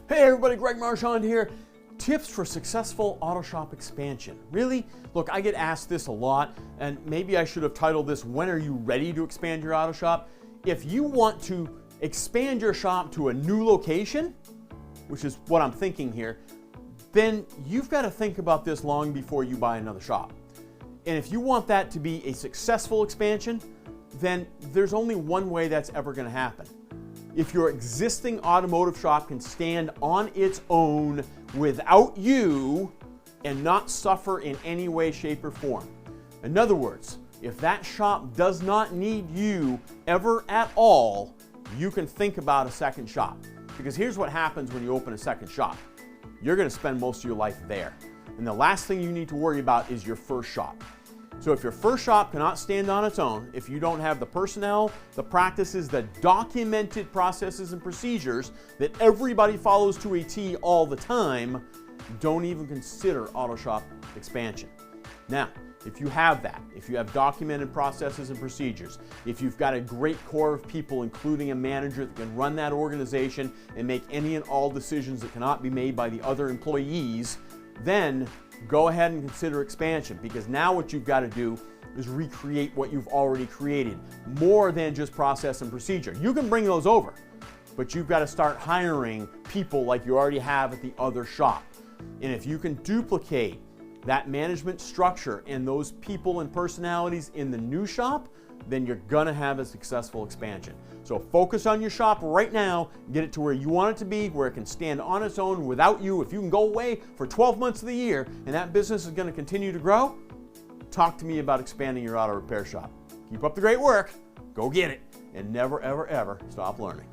Hey everybody, Greg Marchand here. Tips for successful auto shop expansion. Really? Look, I get asked this a lot, and maybe I should have titled this, When Are You Ready to Expand Your Auto Shop? If you want to expand your shop to a new location, which is what I'm thinking here, then you've got to think about this long before you buy another shop. And if you want that to be a successful expansion, then there's only one way that's ever going to happen. If your existing automotive shop can stand on its own without you and not suffer in any way, shape, or form. In other words, if that shop does not need you ever at all, you can think about a second shop. Because here's what happens when you open a second shop. You're going to spend most of your life there. And the last thing you need to worry about is your first shop. So if your first shop cannot stand on its own, if you don't have the personnel, the practices, the documented processes and procedures that everybody follows to a T all the time, don't even consider auto shop expansion. Now, if you have that, if you have documented processes and procedures, if you've got a great core of people, including a manager that can run that organization and make any and all decisions that cannot be made by the other employees, then go ahead and consider expansion, because now what you've got to do is recreate what you've already created, more than just process and procedure. You can bring those over, but you've got to start hiring people like you already have at the other shop. And if you can duplicate that management structure and those people and personalities in the new shop, then you're gonna have a successful expansion. So focus on your shop right now, get it to where you want it to be, where it can stand on its own without you. If you can go away for 12 months of the year and that business is gonna continue to grow, talk to me about expanding your auto repair shop. Keep up the great work, go get it, and never, ever, ever stop learning.